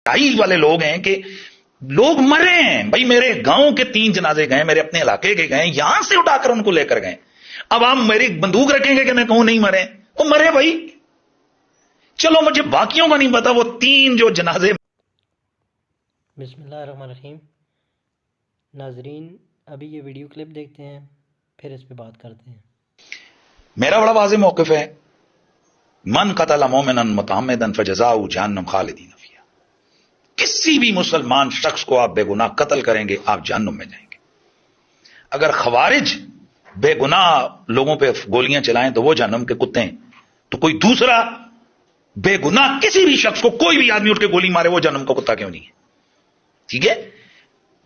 ڈھائی والے لوگ ہیں کہ لوگ مرے ہیں بھائی، میرے گاؤں کے 3 جنازے گئے، میرے اپنے علاقے کے گئے، یہاں سے اٹھا کر ان کو لے کر گئے. اب آپ میری بندوق رکھیں گے کہ میں کہوں نہیں مرے؟ وہ مرے بھائی. چلو مجھے باقیوں کا نہیں پتا، وہ 3 جو جنازے. بسم اللہ الرحمن الرحیم. ناظرین ابھی یہ ویڈیو کلپ دیکھتے ہیں، پھر اس پہ بات کرتے ہیں. میرا بڑا واضح موقف ہے، من قتل مومنا متعمدا فجزاؤ جہنم خالدین فیہا. کسی بھی مسلمان شخص کو آپ بے گناہ قتل کریں گے، آپ جہنم میں جائیں گے. اگر خوارج بے گناہ لوگوں پہ گولیاں چلائیں تو وہ جہنم کے کتے ہیں، تو کوئی دوسرا بے گناہ کسی بھی شخص کو کوئی بھی آدمی اٹھ کے گولی مارے وہ جہنم کا کتا کیوں نہیں ہے؟ ٹھیک ہے.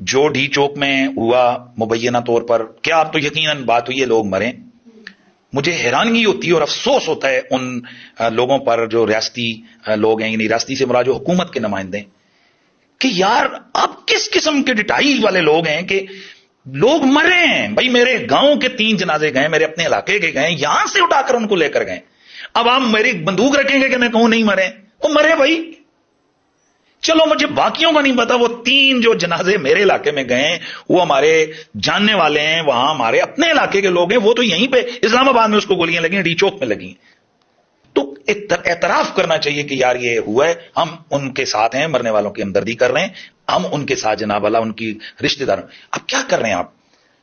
جو ڈی چوک میں ہوا مبینہ طور پر، کیا آپ تو یقیناً بات ہوئی ہے لوگ مرے. مجھے حیرانگی ہوتی ہے اور افسوس ہوتا ہے ان لوگوں پر جو ریاستی لوگ ہیں، یعنی ریاستی سے مراد جو حکومت کے نمائندے، کہ یار آپ کس قسم کے ڈٹائی والے لوگ ہیں کہ لوگ مرے ہیں بھائی، میرے گاؤں کے 3 جنازے گئے، میرے اپنے علاقے کے گئے، یہاں سے اٹھا کر ان کو لے کر گئے. اب آپ میری بندوق رکھیں گے کہ میں کہوں نہیں مرے؟ وہ مرے بھائی. چلو مجھے باقیوں کا نہیں پتا، وہ 3 جو جنازے میرے علاقے میں گئے وہ ہمارے جاننے والے ہیں، وہاں ہمارے اپنے علاقے کے لوگ ہیں، وہ تو یہیں پہ اسلام آباد میں اس کو گولیاں لگی، ڈی چوک میں لگی. تو اعتراف کرنا چاہیے کہ یار یہ ہوا ہے، ہم ان کے ساتھ ہیں، مرنے والوں کی ہمدردی کر رہے ہیں، ہم ان کے ساتھ جناب اللہ ان کی رشتہ دار. اب کیا کر رہے ہیں آپ؟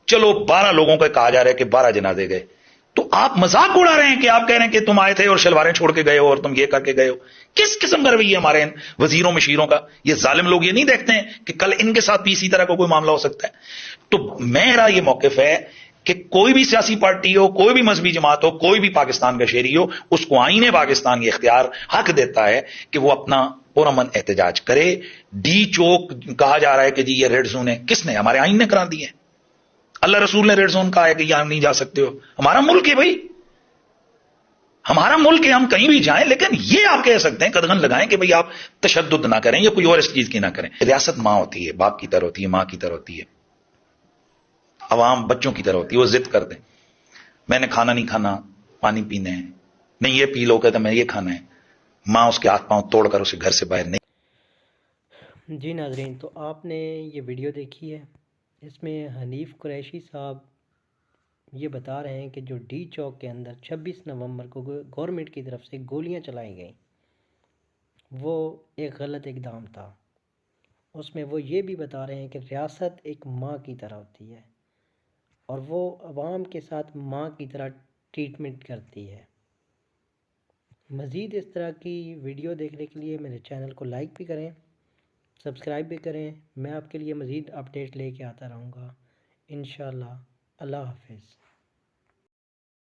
چلو 12 لوگوں کا کہا جا رہا ہے کہ 12 جنازے گئے، تو آپ مذاق اڑا رہے ہیں کہ آپ کہہ رہے ہیں کہ تم آئے تھے اور شلواریں چھوڑ کے گئے ہو اور تم یہ کر کے گئے ہو. کس قسم کا رویہ ہمارے وزیروں مشیروں کا؟ یہ ظالم لوگ یہ نہیں دیکھتے ہیں کہ کل ان کے ساتھ بھی اسی طرح کا کوئی معاملہ ہو سکتا ہے؟ تو میرا یہ موقف ہے کہ کوئی بھی سیاسی پارٹی ہو، کوئی بھی مذہبی جماعت ہو، کوئی بھی پاکستان کا شہری ہو، اس کو آئین پاکستان یہ اختیار حق دیتا ہے کہ وہ اپنا پرامن احتجاج کرے. ڈی چوک کہا جا رہا ہے کہ جی یہ ریڈ زون ہے، کس نے؟ ہمارے آئین نے کرا دی ہے. اللہ رسول نے ریڈ زون کہا ہے کہ یہاں نہیں جا سکتے ہو. ہمارا ملک ہے بھائی، ہمارا ملک ہے، ہم کہیں بھی جائیں. لیکن یہ آپ کہہ سکتے ہیں قدغن لگائیں کہ بھئی آپ تشدد نہ کریں یا کوئی اور اس چیز کی نہ کریں. ریاست ماں ہوتی ہے، باپ کی طرح ہوتی ہے، ماں کی طرح ہوتی ہے، عوام بچوں کی طرح ہوتی ہے. وہ ضد کر دیں میں نے کھانا نہیں کھانا، پانی پینا ہے، نہیں یہ پی لو کہ میں یہ کھانا ہے، ماں اس کے ہاتھ پاؤں توڑ کر اسے گھر سے باہر نہیں. جی ناظرین، تو آپ نے یہ ویڈیو دیکھی ہے، اس میں حنیف قریشی صاحب یہ بتا رہے ہیں کہ جو ڈی چوک کے اندر 26 نومبر کو گورنمنٹ کی طرف سے گولیاں چلائی گئیں وہ ایک غلط اقدام تھا. اس میں وہ یہ بھی بتا رہے ہیں کہ ریاست ایک ماں کی طرح ہوتی ہے اور وہ عوام کے ساتھ ماں کی طرح ٹریٹمنٹ کرتی ہے. مزید اس طرح کی ویڈیو دیکھنے کے لیے میرے چینل کو لائک بھی کریں، سبسکرائب بھی کریں. میں آپ کے لیے مزید اپڈیٹ لے کے آتا رہوں گا انشاءاللہ. اللہ حافظ.